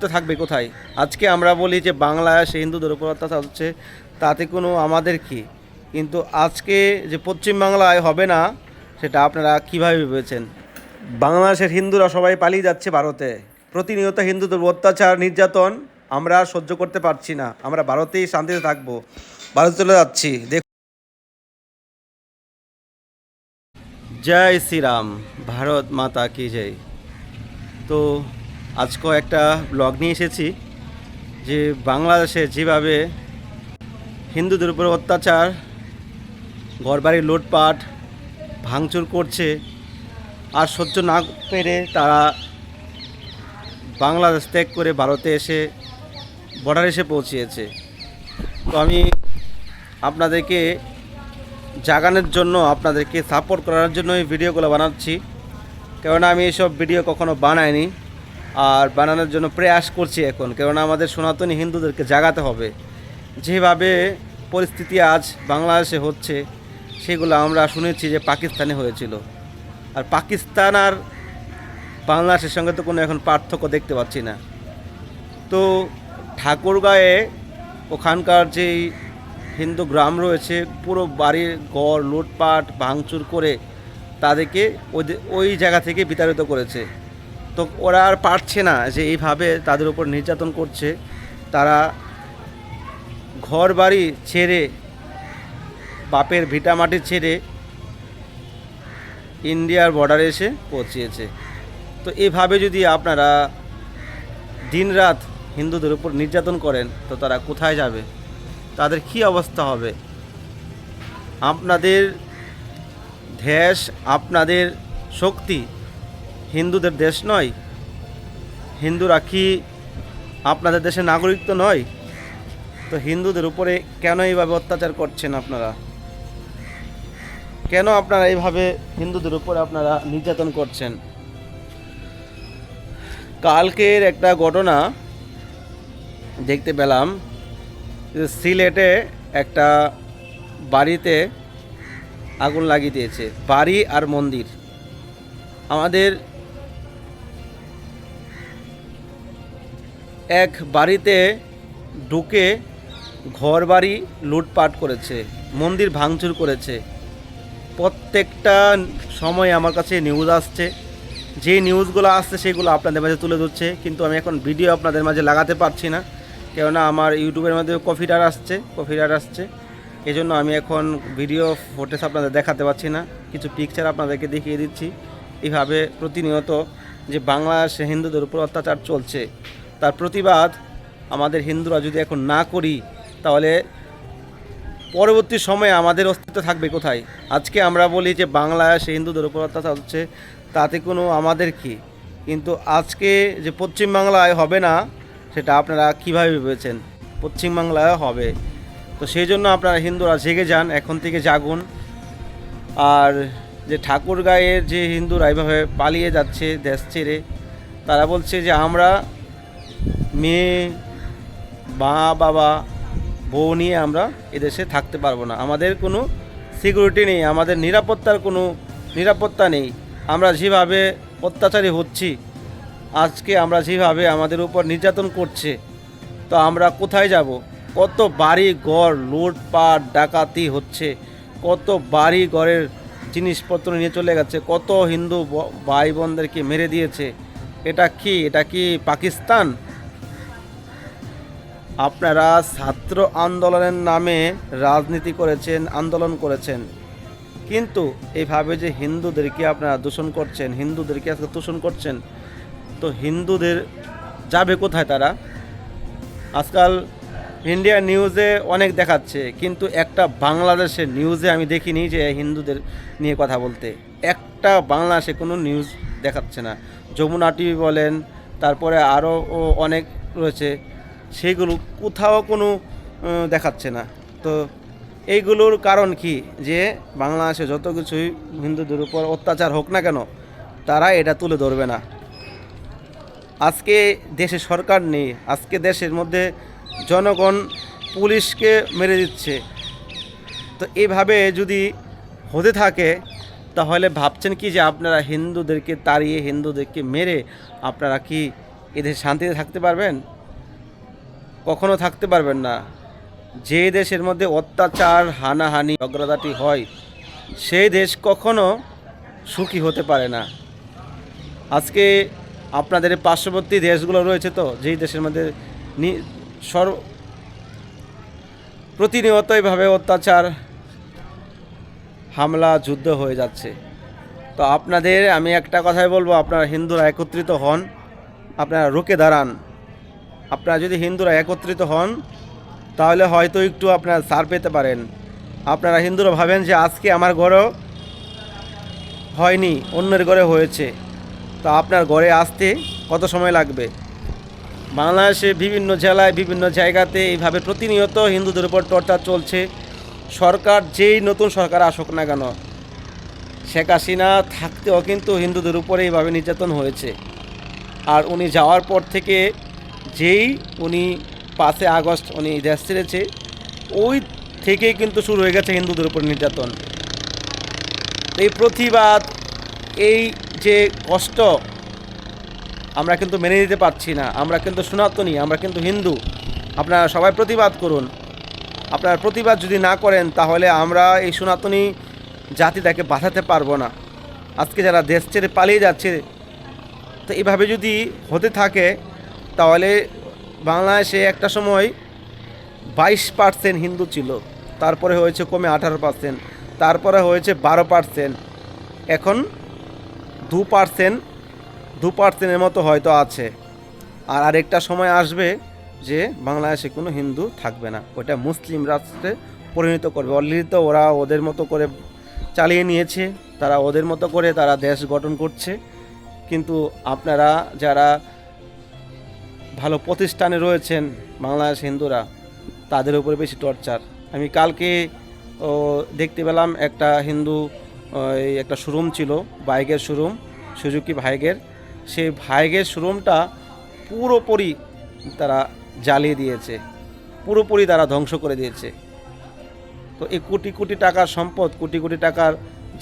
তো থাকবে কোথায়? আজকে আমরা বলি যে বাংলাদেশে হিন্দুদের উপর অত্যাচার হচ্ছে, তাতে কোনো আমাদের কি? কিন্তু আজকে যে পশ্চিম বাংলায় হবে না, সেটা আপনারা কীভাবে ভেবেছেন? বাংলাদেশের হিন্দুরা সবাই পালিয়ে যাচ্ছে ভারতে। প্রতিনিয়ত হিন্দুদের অত্যাচার নির্যাতন আমরা আর সহ্য করতে পারছি না। আমরা ভারতেই শান্তিতে থাকবো, ভারতে চলে যাচ্ছি। জয় শ্রীরাম, ভারত মাতা কি জয়। তো আজকেও একটা ব্লগ নিয়ে এসেছি যে বাংলাদেশে যেভাবে হিন্দুদের উপর অত্যাচার, ঘরবাড়ি লুটপাট, ভাঙচুর করছে, আর সহ্য না পেরে তারা বাংলাদেশ ত্যাগ করে ভারতে এসে বর্ডারে এসে পৌঁছিয়েছে। তো আমি আপনাদেরকে জাগানোর জন্য, আপনাদেরকে সাপোর্ট করার জন্য এই ভিডিওগুলো বানাচ্ছি। কেননা আমি এইসব ভিডিও কখনো বানাইনি, আর বানানোর জন্য প্রয়াস করছি এখন। কেননা আমাদের সনাতনী হিন্দুদেরকে জাগাতে হবে। যেভাবে পরিস্থিতি আজ বাংলাদেশে হচ্ছে, সেগুলো আমরা শুনেছি যে পাকিস্তানে হয়েছিল। আর পাকিস্তান আর বাংলাদেশের সঙ্গে তো কোনো এখন পার্থক্য দেখতে পাচ্ছি না। তো ঠাকুরগাঁয়ে ওখানকার যেই হিন্দু গ্রাম রয়েছে, পুরো বাড়ির ঘর লুটপাট ভাঙচুর করে তাদেরকে ওই জায়গা থেকে বিতাড়িত করেছে। তো ওরা আর পারছে না যে এইভাবে তাদের উপর নির্যাতন করছে। তারা ঘর বাড়ি ছেড়ে, বাপের ভিটামাটি ছেড়ে ইন্ডিয়ার বর্ডারে এসে পৌঁছিয়েছে। তো এভাবে যদি আপনারা দিনরাত হিন্দুদের উপর নির্যাতন করেন, তো তারা কোথায় যাবে? তাদের কী অবস্থা হবে? আপনাদের দেশ, আপনাদের শক্তি হিন্দুদের দেশ নয়? হিন্দুরা কি আপনাদের দেশের নাগরিক তো নয়? তো হিন্দুদের উপরে কেন এইভাবে অত্যাচার করছেন আপনারা? কেন আপনারা এইভাবে হিন্দুদের উপরে আপনারা নির্যাতন করছেন? কালকের একটা ঘটনা দেখতে পেলাম, সিলেটে একটা বাড়িতে আগুন লাগিয়ে দিয়েছে, বাড়ি আর মন্দির। আমাদের এক বাড়িতে ঢুকে ঘর বাড়ি লুটপাট করেছে, মন্দির ভাঙচুর করেছে। প্রত্যেকটা সময় আমার কাছে নিউজ আসছে, যে নিউজগুলো আসছে সেগুলো আপনাদের মাঝে তুলে ধরছে। কিন্তু আমি এখন ভিডিও আপনাদের মাঝে লাগাতে পারছি না, কেননা আমার ইউটিউবের মধ্যে কপিরাইট আসছে। এই জন্য আমি এখন ভিডিও ফুটেজ আপনাদের দেখাতে পারছি না, কিছু পিকচার আপনাদেরকে দেখিয়ে দিচ্ছি। এইভাবে প্রতিনিয়ত যে বাংলাদেশে হিন্দুদের উপর অত্যাচার চলছে, তার প্রতিবাদ আমাদের হিন্দুরা যদি এখন না করি, তাহলে পরবর্তী সময়ে আমাদের অস্তিত্ব থাকবে কোথায়? আজকে আমরা বলি যে বাংলাদেশে হিন্দুদের উপর অত্যাচার হচ্ছে, তাতে কোনো আমাদের কি? কিন্তু আজকে যে পশ্চিম বাংলায় হবে না, সেটা আপনারা কীভাবে ভেবেছেন? পশ্চিম বাংলায় হবে। তো সেই জন্য আপনারা হিন্দুরা জেগে যান, এখন থেকে জাগুন। আর যে ঠাকুরগাঁয়ের যে হিন্দুরা এইভাবে পালিয়ে যাচ্ছে দেশ ছেড়ে, তারা বলছে যে আমরা মেয়ে, মা, বাবা, বউ নিয়ে আমরা এদেশে থাকতে পারবো না, আমাদের কোনো সিকিউরিটি নেই, আমাদের নিরাপত্তার কোনো নিরাপত্তা নেই। আমরা যেভাবে অত্যাচারী হচ্ছি, আজকে আমরা যেভাবে আমাদের উপর নির্যাতন করছে, তো আমরা কোথায় যাব? কত বাড়ি ঘর লুটপাট ডাকাতি হচ্ছে, কত বাড়ি ঘরের জিনিসপত্র নিয়ে চলে গেছে, কত হিন্দু ভাই বোনদেরকে মেরে দিয়েছে। এটা কি পাকিস্তান? আপনারা ছাত্র আন্দোলনের নামে রাজনীতি করেছেন, আন্দোলন করেছেন, কিন্তু এইভাবে যে হিন্দুদেরকে আপনারা দূষণ করছেন, হিন্দুদেরকে আজকে দূষণ করছেন, তো হিন্দুদের যাবে কোথায় তারা? আজকাল ইন্ডিয়া নিউজে অনেক দেখাচ্ছে, কিন্তু একটা বাংলাদেশের নিউজে আমি দেখিনি যে হিন্দুদের নিয়ে কথা বলতে। একটা বাংলাদেশে কোনো নিউজ দেখাচ্ছে না। যমুনা টিভি বলেন, তারপরে আরও অনেক রয়েছে, সেইগুলো কোথাও কোনো দেখাচ্ছে না। তো এইগুলোর কারণ কি? যে বাংলাদেশে যত কিছুই হিন্দুদের উপর অত্যাচার হোক না কেন, তারা এটা তুলে ধরবে না। আজকে দেশে সরকার নেই, আজকে দেশের মধ্যে জনগণ পুলিশকে মেরে দিচ্ছে। তো এইভাবে যদি হতে থাকে, তাহলে ভাবছেন কি যে আপনারা হিন্দুদেরকে তাড়িয়ে, হিন্দুদেরকে মেরে আপনারা কি এদেশে শান্তিতে থাকতে পারবেন? কখনো থাকতে পারবেন না। যে দেশের মধ্যে অত্যাচার, হানাহানি, অগ্রদাটি হয়, সেই দেশ কখনো সুখী হতে পারে না। আজকে আপনাদের পার্শ্ববর্তী দেশগুলো রয়েছে তো, যেই দেশের মধ্যে প্রতিনিয়ত এভাবে অত্যাচার, হামলা, যুদ্ধ হয়ে যাচ্ছে। তো আপনাদের আমি একটা কথাই বলবো, আপনারা হিন্দুরা একত্রিত হন, আপনারা রুখে দাঁড়ান। আপনারা যদি হিন্দুরা একত্রিত হন তাহলে হয়তো একটু আপনারা ছাড় পেতে পারেন। আপনারা হিন্দুরা ভাবেন যে আজকে আমার ঘরেও হয়নি, অন্যের ঘরে হয়েছে, তো আপনার ঘরে আসতে কত সময় লাগবে? বাংলাদেশে বিভিন্ন জেলায়, বিভিন্ন জায়গাতে এইভাবে প্রতিনিয়ত হিন্দুদের উপর টর্চার চলছে। সরকার যেই নতুন সরকার আসুক না কেন, শেখ হাসিনা থাকতেও কিন্তু হিন্দুদের উপরে এইভাবে নির্যাতন হয়েছে। আর উনি যাওয়ার পর থেকে উনি 5 আগস্ট উনি দেশ ছেড়েছে, ওই থেকেই কিন্তু শুরু হয়ে গেছে হিন্দুদের উপর নির্যাতন। এই প্রতিবাদ, এই যে কষ্ট আমরা কিন্তু মেনে নিতে পারছি না। আমরা কিন্তু সনাতনী, আমরা কিন্তু হিন্দু। আপনারা সবাই প্রতিবাদ করুন। আপনারা প্রতিবাদ যদি না করেন তাহলে আমরা এই সনাতনী জাতিটাকে বাঁচাতে পারবো না। আজকে যারা দেশ ছেড়ে পালিয়ে যাচ্ছে, তো এইভাবে যদি হতে থাকে তাহলে বাংলাদেশে একটা সময় 22% হিন্দু ছিল, তারপরে হয়েছে কমে 18%, তারপরে হয়েছে 12%, এখন 2%-2%-এর মতো হয়তো আছে। আর আরেকটা সময় আসবে যে বাংলাদেশে কোনো হিন্দু থাকবে না, ওটা মুসলিম রাষ্ট্রে পরিণত করবে। অলরেডি তো ওরা ওদের মতো করে চালিয়ে নিয়েছে, তারা ওদের মতো করে তারা দেশ গঠন করছে। কিন্তু আপনারা যারা ভালো প্রতিষ্ঠানে রয়েছেন, বাংলাদেশ হিন্দুরা, তাদের উপরে বেশি টর্চার। আমি কালকে দেখতে পেলাম একটা হিন্দু একটা শোরুম ছিল, বাইকের শোরুম, সুজুকি বাইকের, সেই বাইকের শোরুমটা পুরোপুরি তারা জ্বালিয়ে দিয়েছে, পুরোপুরি তারা ধ্বংস করে দিয়েছে। তো এই কোটি কোটি টাকার সম্পদ, কোটি কোটি টাকার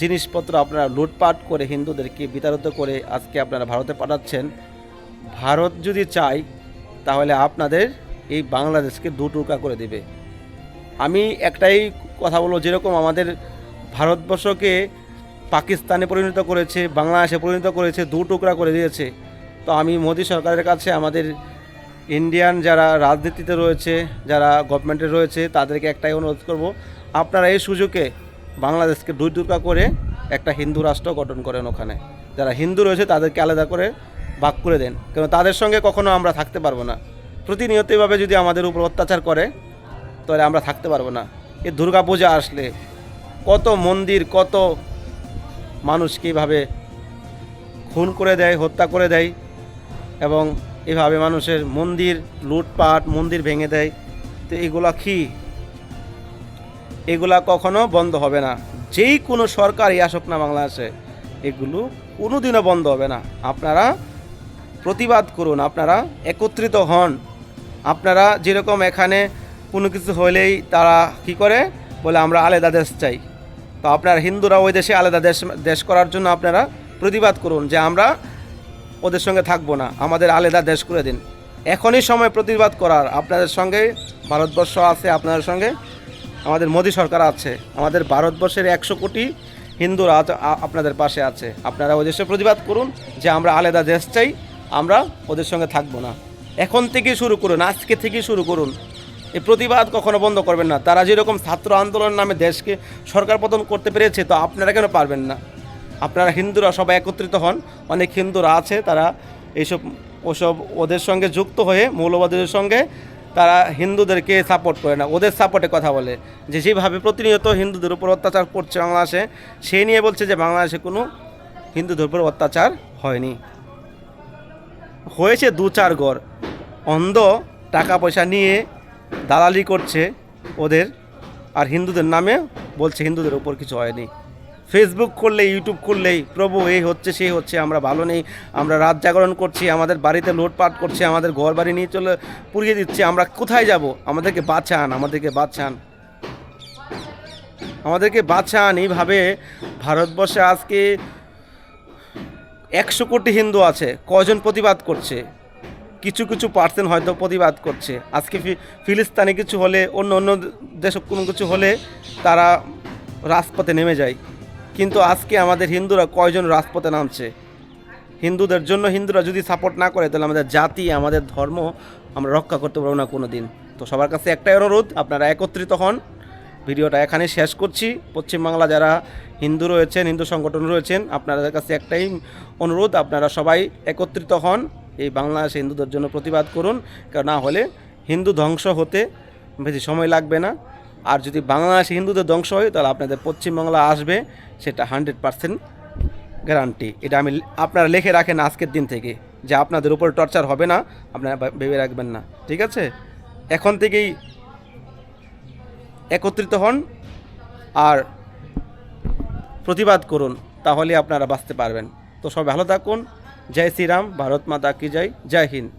জিনিসপত্র আপনারা লুটপাট করে হিন্দুদেরকে বিতাড়িত করে আজকে আপনারা ভারতে পাঠাচ্ছেন। ভারত যদি চায় তাহলে আপনাদের এই বাংলাদেশকে 2 টুকরা করে দেবে। আমি একটাই কথা বলবো, যেরকম আমাদের ভারতবর্ষকে পাকিস্তানে পরিণত করেছে, বাংলাদেশে পরিণত করেছে, 2 টুকরা করে দিয়েছে। তো আমি মোদী সরকারের কাছে, আমাদের ইন্ডিয়ান যারা রাজনীতিতে রয়েছে, যারা গভর্নমেন্টে রয়েছে, তাদেরকে একটাই অনুরোধ করব, আপনারা এই সুযোগে বাংলাদেশকে 2 টুকরা করে একটা হিন্দু রাষ্ট্র গঠন করেন। ওখানে যারা হিন্দু রয়েছে তাদেরকে আলাদা করে ভাগ করে দেন, কারণ তাদের সঙ্গে কখনো আমরা থাকতে পারবো না। প্রতিনিয়ত এভাবে যদি আমাদের উপর অত্যাচার করে তাহলে আমরা থাকতে পারবো না। এই দুর্গা পূজা আসলে কত মন্দির, কত মানুষকে এইভাবে খুন করে দেয়, হত্যা করে দেয়, এবং এভাবে মানুষের মন্দির লুটপাট, মন্দির ভেঙে দেয়। তো এগুলা কখনো বন্ধ হবে না। যেই কোনো সরকারই আসুক না বাংলাদেশে, এগুলো কোনো দিনও বন্ধ হবে না। আপনারা প্রতিবাদ করুন, আপনারা একত্রিত হন। আপনারা যেরকম এখানে কোনো কিছু হলেই তারা কি করে বলে আমরা আলাদা দেশ চাই, তো আপনারা হিন্দুরা ওই দেশে আলাদা দেশ করার জন্য আপনারা প্রতিবাদ করুন যে আমরা ওদের সঙ্গে থাকবো না, আমাদের আলাদা দেশ করে দিন। এখনই সময় প্রতিবাদ করার। আপনাদের সঙ্গে ভারতবর্ষ আছে, আপনাদের সঙ্গে আমাদের মোদী সরকার আছে, আমাদের ভারতবর্ষের 100 কোটি হিন্দুরা আপনাদের পাশে আছে। আপনারা ওই দেশে প্রতিবাদ করুন যে আমরা আলাদা দেশ চাই, আমরা ওদের সঙ্গে থাকবো না। এখন থেকে শুরু করুন, আজকে থেকে শুরু করুন। এই প্রতিবাদ কখনো বন্ধ করবেন না। তারা যেরকম ছাত্র আন্দোলনের নামে দেশকে সরকার পতন করতে পেরেছে, তো আপনারা কেন পারবেন না? আপনারা হিন্দুরা সবাই একত্রিত হন। অনেক হিন্দুরা আছে, তারা ওদের সঙ্গে যুক্ত হয়ে মৌলবাদীদের সঙ্গে তারা হিন্দুদেরকে সাপোর্ট করে না, ওদের সাপোর্টে কথা বলে, যে যেভাবে প্রতিনিয়ত হিন্দুদের উপর অত্যাচার করছে বাংলাদেশে, সেই নিয়ে বলছে যে বাংলাদেশে কোনো হিন্দুদের উপর অত্যাচার হয়নি, হয়েছে 2-4 ঘর। অন্ধ টাকা পয়সা নিয়ে দালালি করছে ওদের, আর হিন্দুদের নামে বলছে হিন্দুদের উপর কিছু হয়নি। ফেসবুক করলেই, ইউটিউব করলেই প্রভু এই হচ্ছে, সেই হচ্ছে, আমরা ভালো নেই, আমরা রাত জাগরণ করছি, আমাদের বাড়িতে লুটপাট করছে, আমাদের ঘর বাড়ি নিয়ে চলে পুড়িয়ে দিচ্ছে, আমরা কোথায় যাব? আমাদেরকে বাঁচান, আমাদেরকে বাঁচান, আমাদেরকে বাঁচান। এইভাবে ভারতবর্ষে আজকে 100 কোটি হিন্দু আছে, কজন প্রতিবাদ করছে? কিছু কিছু পার্সেন্ট হয়তো প্রতিবাদ করছে। আজকে ফিলিস্তিনে কিছু হলে অন্য অন্য দেশে কোনো কিছু হলে তারা রাজপথে নেমে যায়, কিন্তু আজকে আমাদের হিন্দুরা কয়জন রাজপথে নামছে? হিন্দুদের জন্য হিন্দুরা যদি সাপোর্ট না করে তাহলে আমাদের জাতি, আমাদের ধর্ম আমরা রক্ষা করতে পারবো না কোনো দিন। তো সবার কাছে একটাই অনুরোধ, আপনারা একত্রিত হন। ভিডিওটা এখানে শেষ করছি। পশ্চিমবাংলা যারা হিন্দু রয়েছেন, হিন্দু সংগঠন রয়েছেন, আপনাদের কাছে একটাই অনুরোধ, আপনারা সবাই একত্রিত হন, এই বাংলাদেশে হিন্দুদের জন্য প্রতিবাদ করুন। কারণ না হলে হিন্দু ধ্বংস হতে বেশি সময় লাগবে না। আর যদি বাংলাদেশে হিন্দুদের ধ্বংস হয় তাহলে আপনাদের পশ্চিমবাংলা আসবে, সেটা 100% গ্যারান্টি। এটা আমি আপনারা লিখে রাখেন আজকের দিন থেকে, যে আপনাদের উপর টর্চার হবে না, আপনারা ভেবে রাখবেন না, ঠিক আছে? এখন থেকেই একত্রিত হন আর প্রতিবাদ করুন, তাহলে আপনারা বাঁচতে পারবেন। তো সবাই ভালো থাকুন। জয় শ্রীরাম, ভারত মাতা কি জয়, জয় হিন্দ।